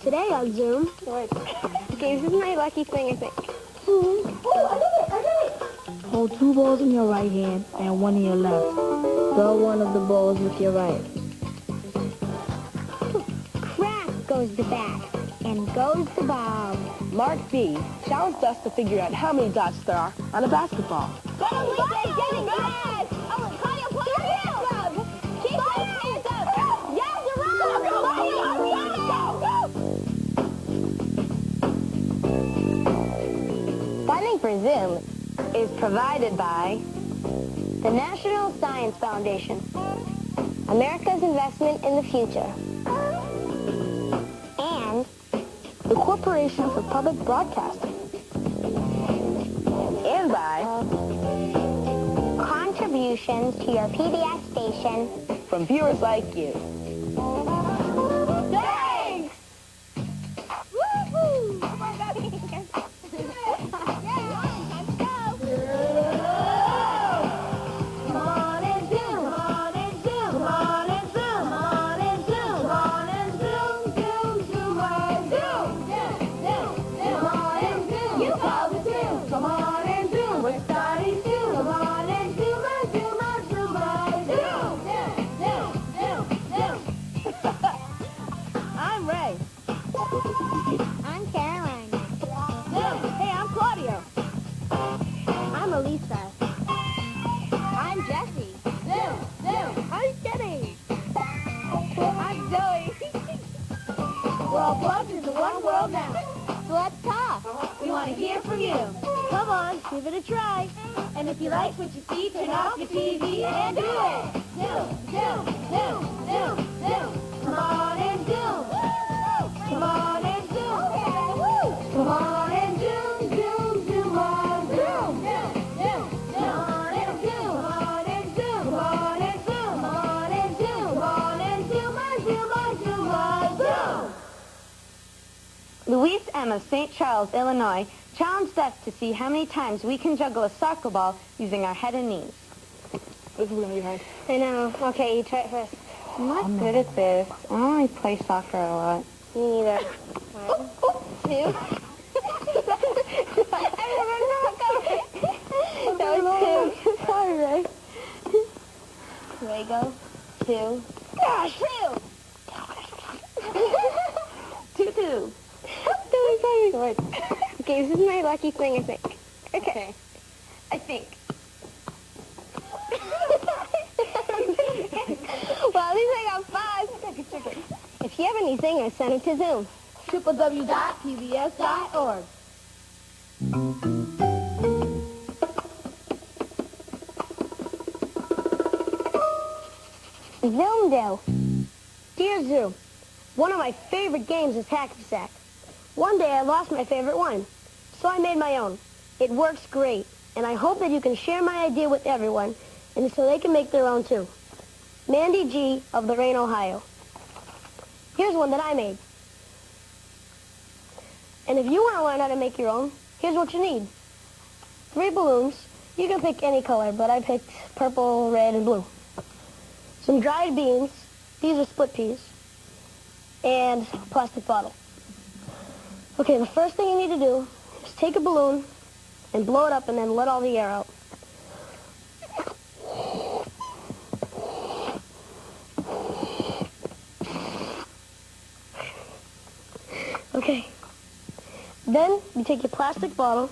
Today on Zoom. What? Okay, this is my lucky thing, I think. Oh, I did it! Hold 2 balls in your right hand and 1 in your left. Throw one of the balls with your right. Crack goes the bat, and goes the ball. Mark B challenged us to figure out how many dots there are on a basketball. Funding for Zoom is provided by the National Science Foundation, America's investment in the future, and the Corporation for Public Broadcasting, And by contributions to your PBS station from viewers like you. Thanks! Woo-hoo! Oh my God. I'm Ray. I'm Caroline. Hey, I'm Claudio. I'm Alisa. I'm Jessie. I'm Jenny. I'm Zoe. We're all plugged into one world now. So let's talk. We want to hear from you. Come on, give it a try. And if you like what you see, turn off your TV and do it. Zoom. Come on and zoom. Come on and zoom. Come on and zoom, zoom on zoom. Come on and zoom. Come on and zoom. Come on and zoom. Come on and zoom. Come on and zoom. Louise M. of St. Charles, Illinois, challenged us to see how many times we can juggle a soccer ball using our head and knees. This is going to be hard. I know. Okay, you try it first. I'm not good at this. I only play soccer a lot. Me neither. 1, 2. That was 2. Sorry, Ray. There you go. 2. Gosh, 2-2. Okay, this is my lucky thing, I think. Okay. I think. Well, at least I got 5. If you have any zingers, send it to Zoom. www.pbs.org. Zoom do. Dear Zoom, one of my favorite games is Hacky Sack. One day I lost my favorite one, so I made my own. It works great, and I hope that you can share my idea with everyone, and so they can make their own too. Mandy G. of Lorain, Ohio. Here's one that I made. And if you want to learn how to make your own, here's what you need. 3 balloons. You can pick any color, but I picked purple, red, and blue. Some dried beans. These are split peas. And a plastic bottle. Okay, the first thing you need to do is take a balloon and blow it up and then let all the air out. Okay. Then you take your plastic bottle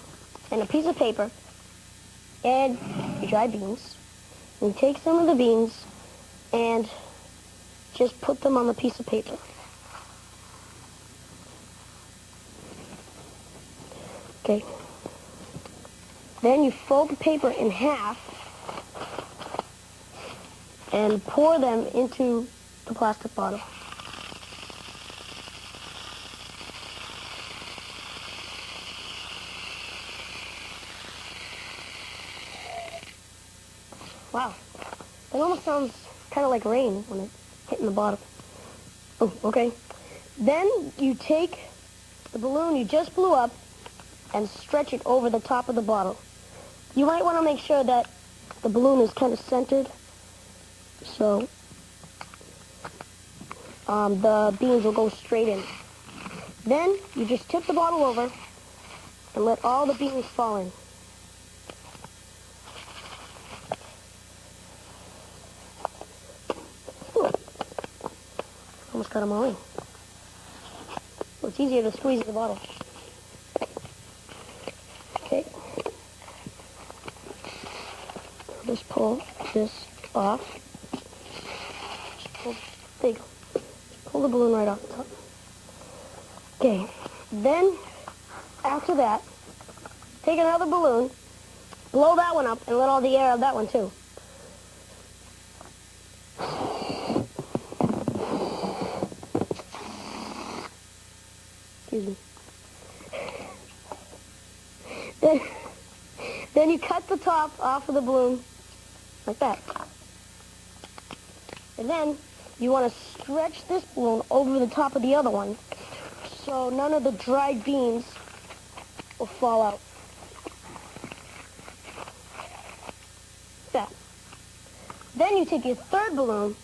and a piece of paper and your dried beans. And you take some of the beans and just put them on the piece of paper. Okay. Then you fold the paper in half and pour them into the plastic bottle. Wow. That almost sounds kind of like rain when it's hitting the bottom. Oh, okay. Then you take the balloon you just blew up and stretch it over the top of the bottle. You might want to make sure that the balloon is kind of centered, so the beans will go straight in. Then you just tip the bottle over and let all the beans fall in. Ooh. Almost got them all in. Well, it's easier to squeeze the bottle. Okay. Just pull this off. There you go. Pull the balloon right off the top. Okay. Then, after that, take another balloon, blow that one up, and let all the air out of that one too. Excuse me. Then you cut the top off of the balloon, like that. And then you want to stretch this balloon over the top of the other one, so none of the dried beans will fall out. That. Then you take your third balloon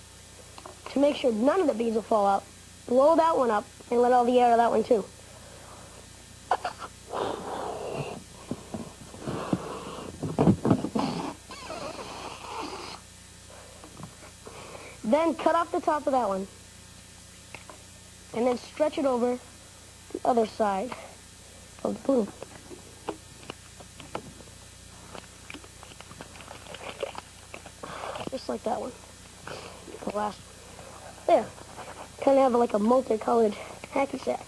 to make sure none of the beans will fall out. Blow that one up and let all the air out of that one too. Then cut off the top of that one. And then stretch it over the other side of the balloon. Just like that one. The last one. There. Kind of have like a multicolored hacky sack.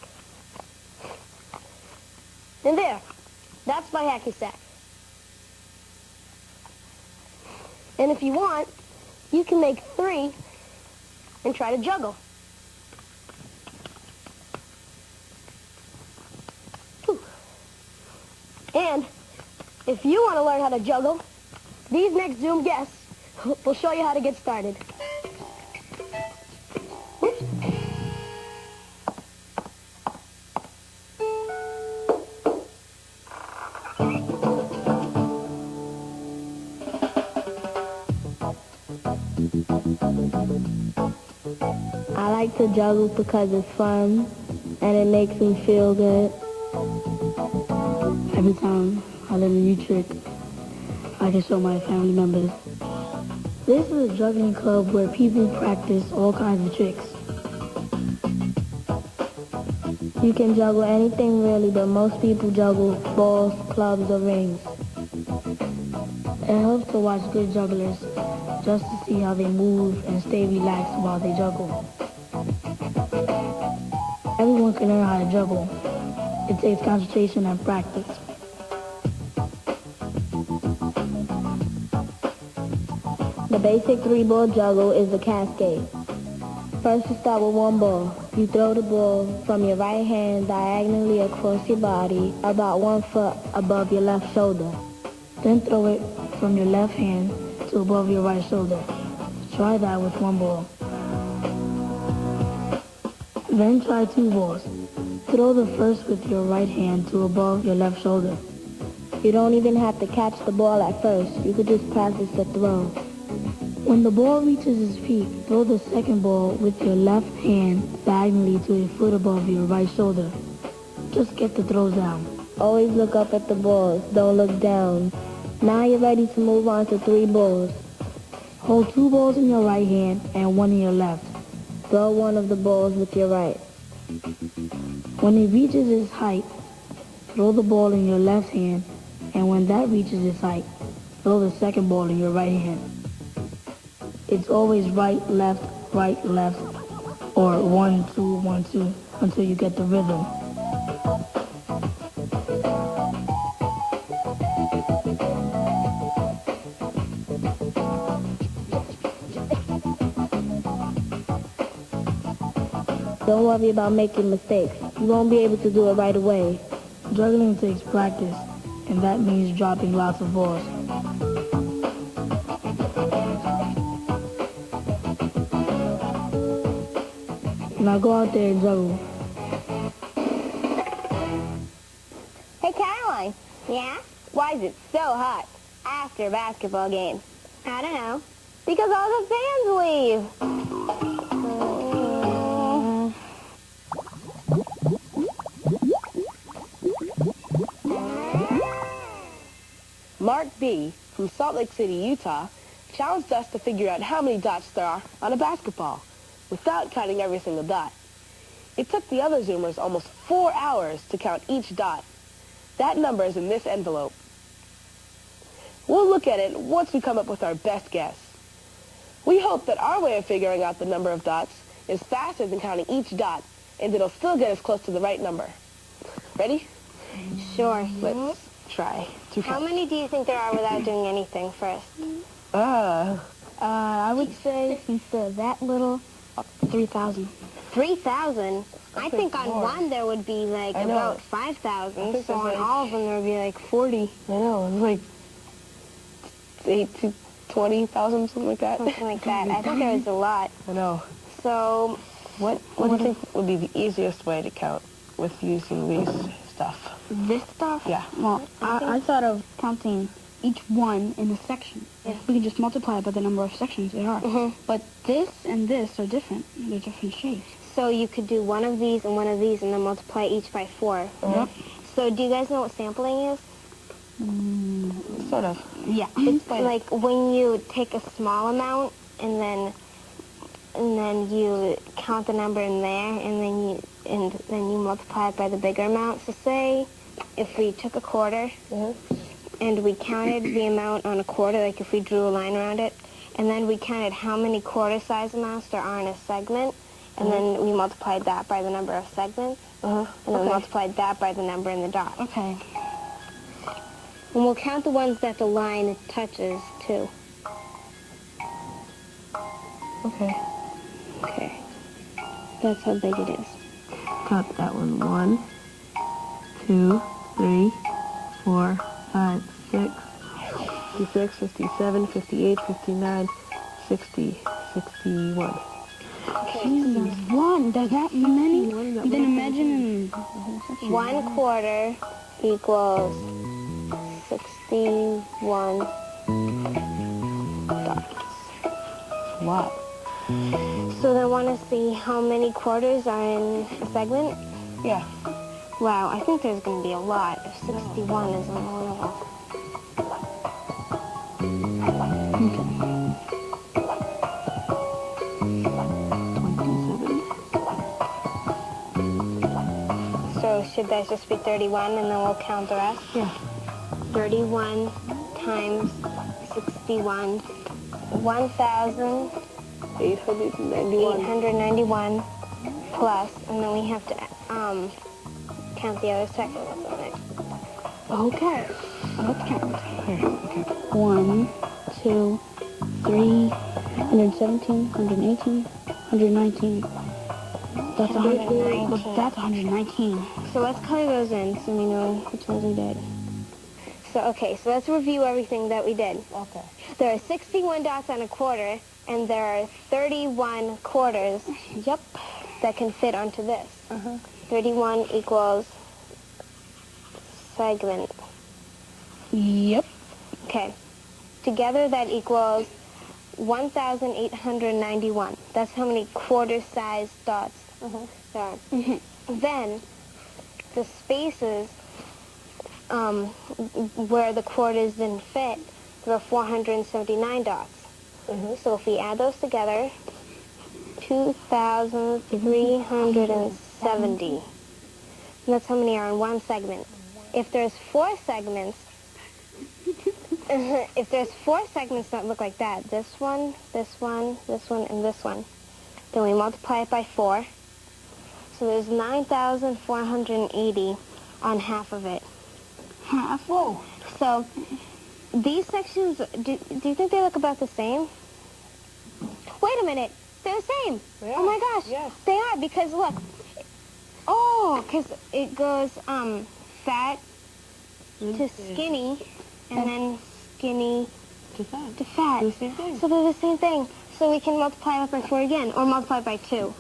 And there. That's my hacky sack. And if you want, you can make 3 and try to juggle. Whew. And if you want to learn how to juggle, these next Zoom guests will show you how to get started. Whoops. I like to juggle because it's fun and it makes me feel good. Every time I learn a new trick, I can show my family members. This is a juggling club where people practice all kinds of tricks. You can juggle anything really, but most people juggle balls, clubs, or rings. It helps to watch good jugglers just to see how they move and stay relaxed while they juggle. Everyone can learn how to juggle. It takes concentration and practice. The basic 3-ball juggle is a cascade. First you start with 1 ball. You throw the ball from your right hand diagonally across your body about 1 foot above your left shoulder. Then throw it from your left hand to above your right shoulder. Try that with 1 ball. Then try 2 balls. Throw the first with your right hand to above your left shoulder. You don't even have to catch the ball at first. You could just practice the throw. When the ball reaches its peak, throw the second ball with your left hand diagonally to a foot above your right shoulder. Just get the throws down. Always look up at the balls. Don't look down. Now you're ready to move on to 3 balls. Hold 2 balls in your right hand and 1 in your left. Throw one of the balls with your right. When it reaches its height, throw the ball in your left hand, and when that reaches its height, throw the second ball in your right hand. It's always right, left, or 1, 2, 1, 2 until you get the rhythm. Don't worry about making mistakes. You won't be able to do it right away. Juggling takes practice, and that means dropping lots of balls. Now go out there and juggle. Hey, Caroline. Yeah? Why is it so hot after a basketball game? I don't know. Because all the fans leave. B from Salt Lake City, Utah, challenged us to figure out how many dots there are on a basketball without counting every single dot. It took the other Zoomers almost 4 hours to count each dot. That number is in this envelope. We'll look at it once we come up with our best guess. We hope that our way of figuring out the number of dots is faster than counting each dot, and it'll still get us close to the right number. Ready? Sure. Let's try to How count. many do you think there are without doing anything first? I would say, since they're that little, 3,000. 3,000? I think on more. one there would be like I know. about I 5,000, think so there's on like- all of them there would be like 40. I know, it's like 8 to 20,000, something like that. Something like that. I think there was a lot. I know. So, What do you think would be the easiest way to count with using these stuff? This stuff? Yeah. Well, I thought of counting each one in a section. We can just multiply it by the number of sections there are. But this and this are different. They're different shapes. so you could do one of these and then multiply each by 4. Yep. So do you guys know what sampling is? Sort of. Yeah. It's like when you take a small amount and then you count the number in there and then you multiply it by the bigger amount. So say if we took a quarter and we counted the amount on a quarter, like if we drew a line around it, and then we counted how many quarter size amounts there are in a segment, and then we multiplied that by the number of segments, and then we multiplied that by the number in the dot. Okay. And we'll count the ones that the line touches, too. Okay. Okay. That's how big it is. Count that one. 1, 2, 3, 4, 5, 6, 56, 57, 58, 59, 60, 61. Jesus, one. There's that many? Then imagine in the whole section. 1 quarter equals 61 dots. A lot. So they want to see how many quarters are in a segment? Yeah. Wow, I think there's going to be a lot if 61 is on one of them. So should that just be 31 and then we'll count the rest? Yeah. 31 times 61, 891. 891 plus, and then we have to count the other segments on it. Okay. Let's count. 1, 2, 3, 117, 118, 119. That's 119. Look, that's 119. So let's color those in so we know which ones we did. So, okay, so let's review everything that we did. Okay. There are 61 dots on a quarter, and there are 31 quarters that can fit onto this. 31 equals segment. Yep. Okay. Together that equals 1,891. That's how many quarter-sized dots there are. Then the spaces where the quarters didn't fit, there are 479 dots. So if we add those together, 2,370. And that's how many are in one segment. If there's 4 segments, if there's 4 segments that look like that, this one, this one, this one, and this one, then we multiply it by 4. So there's 9,480 on half of it. Half. Whoa. So these sections, do you think they look about the same? Wait a minute. They're the same. Oh my gosh. Yes. They are, because look. Oh, because it goes fat to skinny, and then skinny To that. to fat. The same thing. So they're the same thing. So we can multiply it by 4 again, or multiply by 2.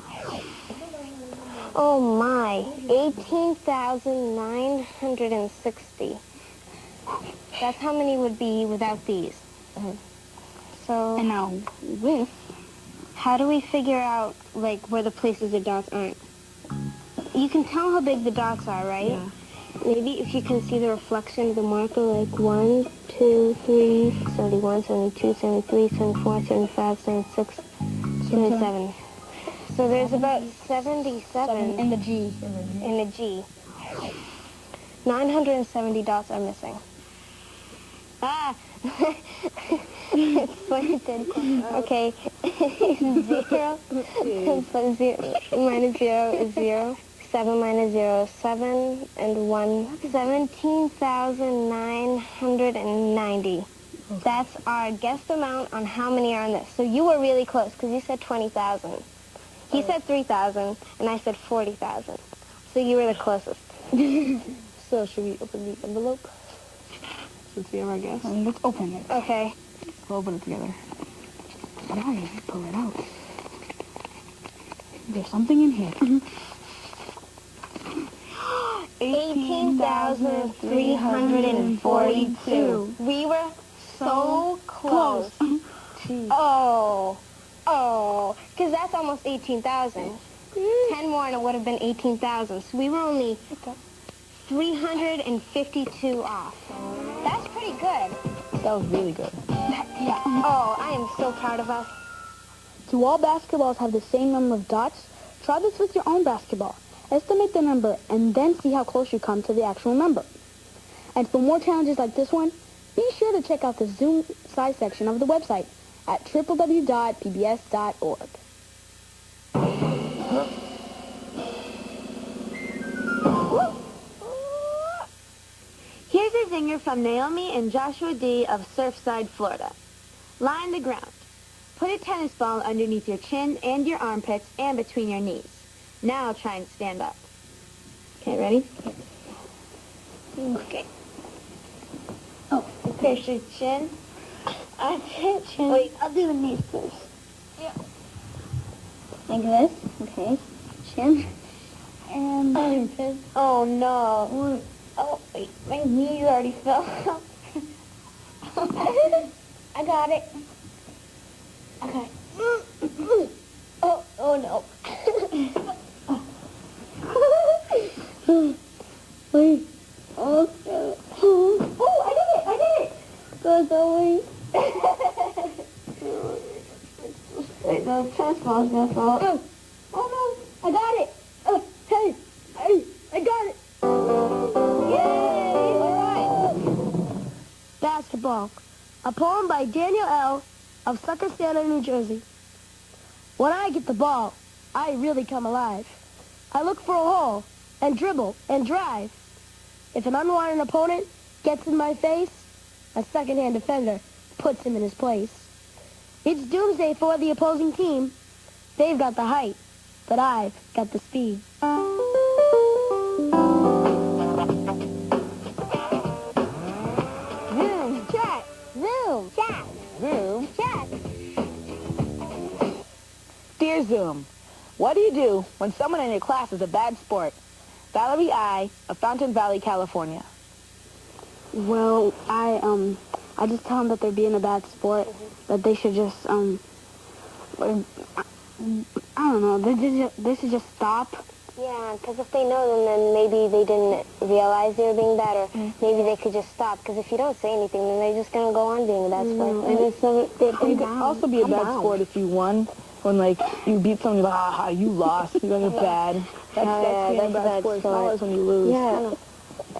Oh my, 18,960. That's how many would be without these. So And now with, how do we figure out like where the places the dots aren't? You can tell how big the dots are, right? Yeah. maybe if you can see the reflection of the marker, like 1, 2, 3, 71, 72, 73, 74, 75, 76, 77. So there's about 77 In the G. in the G. 970 dots are missing. Ah! It's pointed. Okay. 0 plus 0 minus 0 is 0. 7 minus 0 is 7. And 1. 17,990. That's our guessed amount on how many are on this. So you were really close because you said 20,000. He said 3,000, and I said 40,000. So you were the closest. So should we open the envelope? Since we have our guess. Let's open it. Okay. We'll open it together. How do I pull it out? There's something in here. 18,342. We were so close. Oh, because that's almost 18,000. 10 more and it would have been 18,000. So we were only 352 off. That's pretty good. That was really good. Yeah. Oh, I am so proud of us. Do all basketballs have the same number of dots? Try this with your own basketball. Estimate the number and then see how close you come to the actual number. And for more challenges like this one, be sure to check out the Zoom size section of the website at www.pbs.org. Here's a zinger from Naomi and Joshua D. of Surfside, Florida. Line the ground. Put a tennis ball underneath your chin and your armpits and between your knees. Now try and stand up. Okay, ready? Okay. Oh, pierce your chin. Chin. Wait, I'll do the knees first. Yeah. Like this. Okay. Chin. And armpit. Oh, no. Oh, wait, my knee already fell. I got it. Okay. Oh no. Wait. Oh, I did it. Go, Zoe. The tennis ball's gonna fall. Oh no, I got it. Hey, I got it. Yay! All right. Basketball, a poem by Daniel L. of Suckerstander, New Jersey. When I get the ball, I really come alive. I look for a hole and dribble and drive. If an unwanted opponent gets in my face, a second-hand defender puts him in his place. It's doomsday for the opposing team. They've got the height, but I've got the speed. Zoom, chat. Zoom, chat. Zoom. Chat. Dear Zoom, what do you do when someone in your class is a bad sport? Valerie I. of Fountain Valley, California. Well, I just tell them that they're being a bad sport, that they should just, I don't know, they should just stop. Yeah, because if they know them, then maybe they didn't realize they were being bad, or maybe they could just stop. Because if you don't say anything, then they're just going to go on being a bad sport. And you could also be a bad sport if you won. When, like, you beat someone, you're like, you lost. You're going to get bad. That's being a bad sport. It's not always when you lose. Yeah.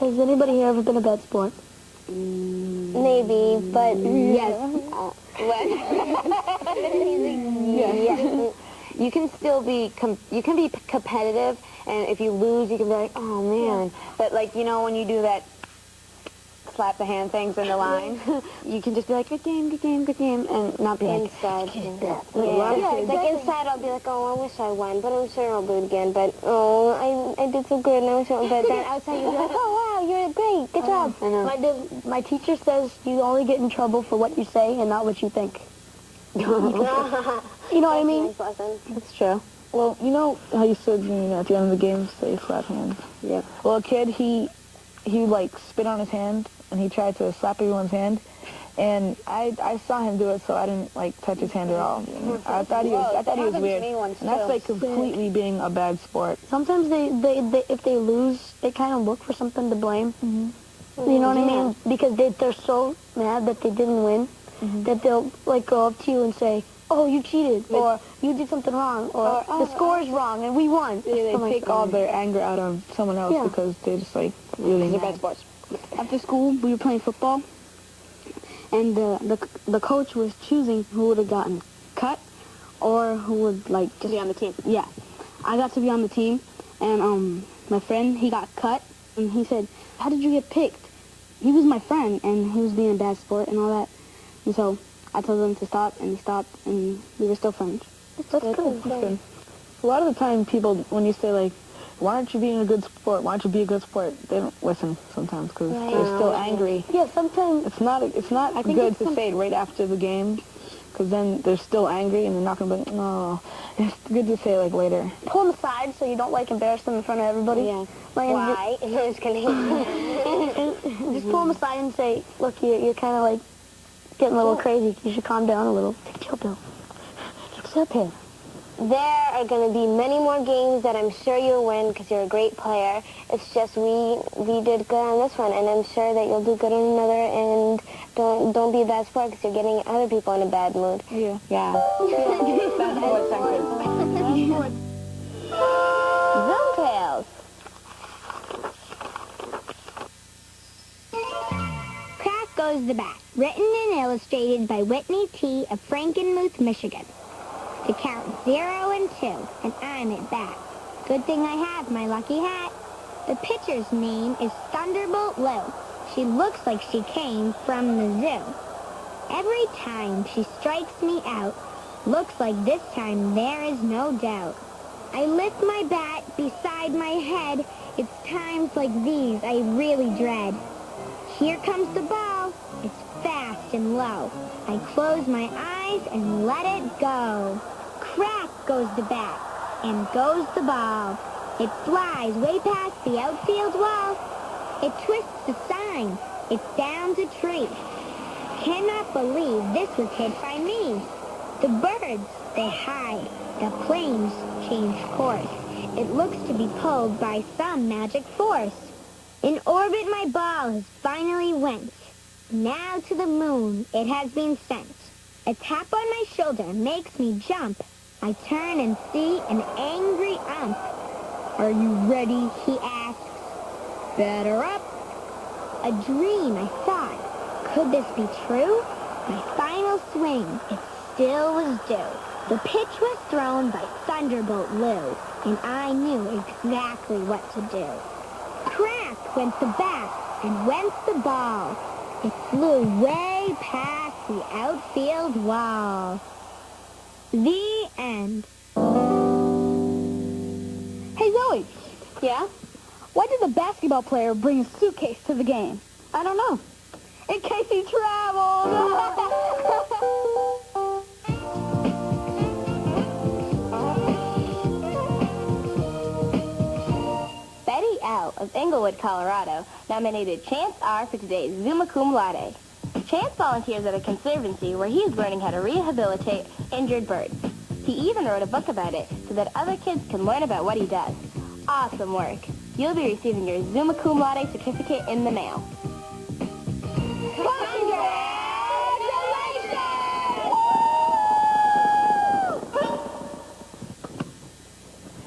Has anybody here ever been a bad sport? Maybe, but yes. Yes. You can still be, you can be competitive, and if you lose, you can be like, oh, man. But, like, you know, when you do that slap the hand things in the line, you can just be like, good game, and not be like, Inside. Yeah, like inside I'll be like, oh, I wish I won, but I'm sure I'll do it again. But, oh, I did so good, and I wish I won. But then outside you'll be like, oh, wow, you're great, good job. I know. My teacher says you only get in trouble for what you say and not what you think. You know what I mean? That's true. Well, you know how you said, at the end of the game, say slap hands? Yeah. Well, a kid, he like, spit on his hand, and he tried to slap everyone's hand, And I saw him do it, so I didn't like touch his hand at all. I thought he was weird. And that's like completely being a bad sport. Sometimes they if they lose, they kind of look for something to blame. You know what I mean? Because they're so mad that they didn't win that they'll like go up to you and say, "Oh, you cheated," or "You did something wrong," or "The score is wrong and we won." Yeah, they take all their anger out on someone else because they're just like really mad. Bad sports. After school, we were playing football, and the coach was choosing who would have gotten cut or who would like just Be on the team. Yeah, I got to be on the team, and my friend, he got cut, and he said, "How did you get picked?" He was my friend, and he was being a bad sport and all that, and so I told him to stop, and he stopped, and we were still friends. That's good. A lot of the time, people, when you say like, "Why aren't you being a good sport? Why don't you be a good sport?" They don't listen sometimes because they're still angry. Yeah, sometimes It's not good to say it right after the game, because then they're still angry and they're not gonna be. No, it's good to say it like later. pull them aside so you don't like embarrass them in front of everybody. Yeah. Like, Why? Just Just pull them aside and say, "Look, you're kind of like getting a little crazy. You should calm down a little. Take a chill pill. Take a chill pill." There are going to be many more games that I'm sure you'll win because you're a great player. It's just we did good on this one, and I'm sure that you'll do good on another. And don't be a bad sport because you're getting other people in a bad mood. Yeah. Yeah. Bad sports are good. Zoom Tales. Crack Goes the Bat, written and illustrated by Whitney T. of Frankenmuth, Michigan. To count 0 and 2, and I'm at bat. Good thing I have my lucky hat. The pitcher's name is Thunderbolt Lou. She looks like she came from the zoo. Every time she strikes me out, looks like this time there is no doubt. I lift my bat beside my head. It's times like these I really dread. Here comes the ball. It's fast and low. I close my eyes and let it go. Crack goes the bat, and goes the ball. It flies way past the outfield wall. It twists the sign. It downs a tree. Cannot believe this was hit by me. The birds, they hide. The planes change course. It looks to be pulled by some magic force. In orbit my ball has finally went. Now to the moon it has been sent. A tap on my shoulder makes me jump. I turn and see an angry ump. Are you ready, he asks. Batter up. A dream, I thought. Could this be true? My final swing, it still was due. The pitch was thrown by Thunderbolt Lou, and I knew exactly what to do. Crack went the bat, and went the ball. It flew way past the outfield wall. The end. Hey, Zoe, Yeah? why did the basketball player bring a suitcase to the game? I don't know. In case he traveled. Betty L. of Englewood, Colorado, nominated Chance R. for today's ZOOMa Cum Laude. Chance volunteers at a conservancy where he is learning how to rehabilitate injured birds. He even wrote a book about it so that other kids can learn about what he does. Awesome work. You'll be receiving your ZOOMa Cum Laude certificate in the mail.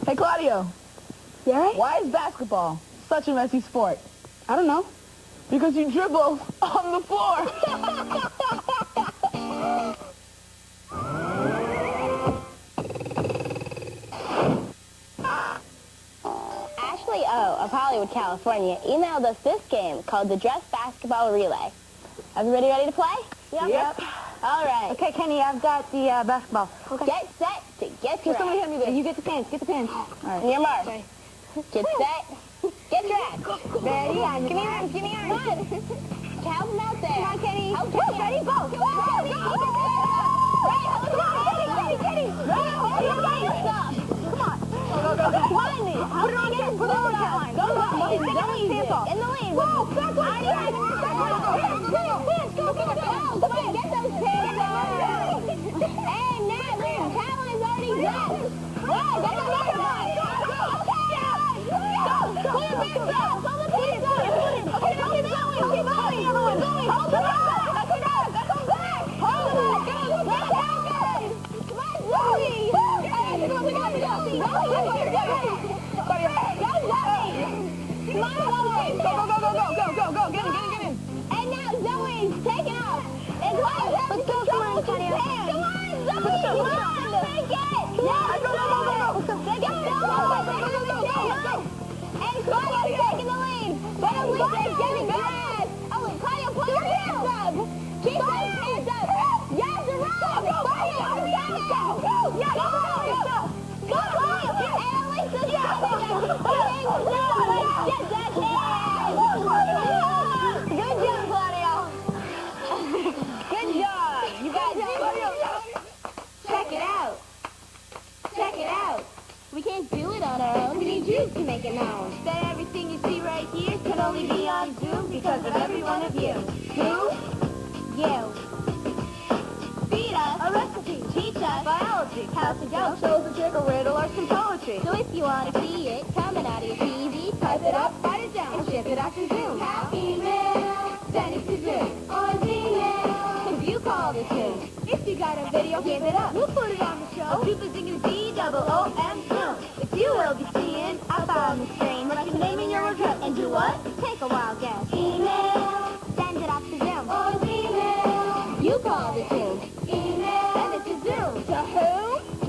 Hey, Claudio. Yeah? Why is basketball such a messy sport? I don't know. Because you dribble on the floor. Ashley O. of Hollywood, California, emailed us this game called the Dress Basketball Relay. Everybody ready to play? Yep. All right. Okay, Kenny, I've got the basketball. Get set to get dressed. Somebody hand me this. You get the pins. Get the pins. All right. Your mark. Get set. Get dressed. Ready? Give me arms. Give me arms. Come on. Help them out there. Come on, Kenny. Help Kenny. Ready? Go. Come on. Kenny. Come on. Kenny. Stop. Come on. Go. Find me. Put it on again. Put it on again. Go. In the lead. Whoa. Back one. Go. Go. And now Zoe's taking off. And let's go, come on, Claudio. Come on, Zoe! Come on, take it! Yeah, go! And Claudio's taking the lead. But Alisa's getting gas. Oh, Claudio, put your hands up. Keep those hands up. Yes, you're right. Claudio, go! Yeah, go! Go, Claudio! And Alisa's coming up. Get that hand! Good job, Claudio. Good job. You guys check it out. Check it out. We can't do it on our own. We need you to make it known. That everything you see right here can only be on Zoom because of every one of you. Who? You. Feed us a recipe. Teach us biology. How to go. Shows a trick, a riddle, or some poetry. So if you want to see it coming out of your TV, Type it up, write it down, and ship it out to Zoom. Email, send it to Zoom. Or Gmail, if you call the Zoom. If you got a video, give it up. We'll put it on the show. Super Zinger ZOOM Zoom. If you will be seeing up on the screen, write your name and your address. And do what? take a wild guess. Email, Send it off to Zoom. or Gmail. You call the Zoom. Email, Send it to Zoom. to who?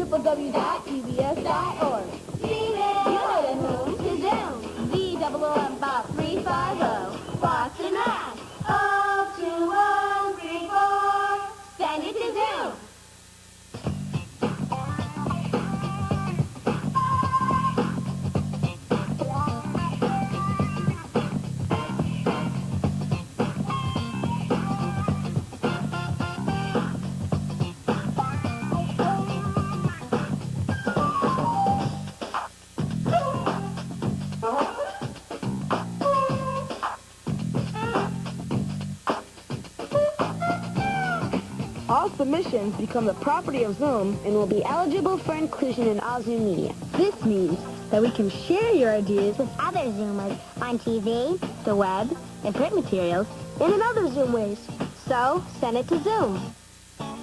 www.ebs.org. Gmail, You know the who. To Zoom. ZOOM Bob 350. Boston, Mass. 02134. Send it to Zoom. All submissions become the property of Zoom And will be eligible for inclusion in all Zoom media. This means that we can share your ideas with Other Zoomers on TV, the web, and print materials, and in other Zoom ways. So, send it to Zoom. All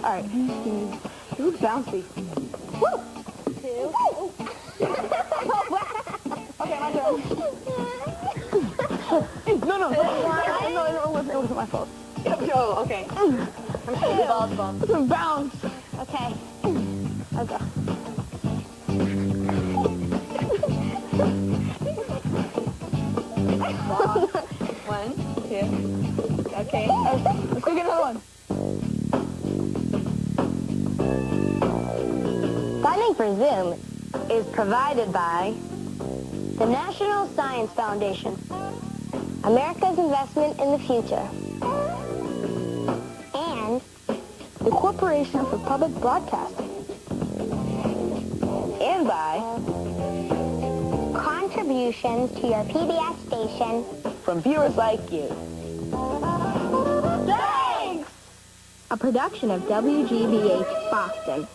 right. Who's bouncy? Woo! Okay, my turn. No, it wasn't my fault. Oh, okay. I'm sure the ball's bummed. It's a bounce. Okay. Okay. One, two. Okay. Let's go get another one. Funding for Zoom is provided by the National Science Foundation, America's investment in the future, and The Corporation for Public Broadcasting. and by contributions to your PBS station. From viewers like you. Thanks! A production of WGBH Boston.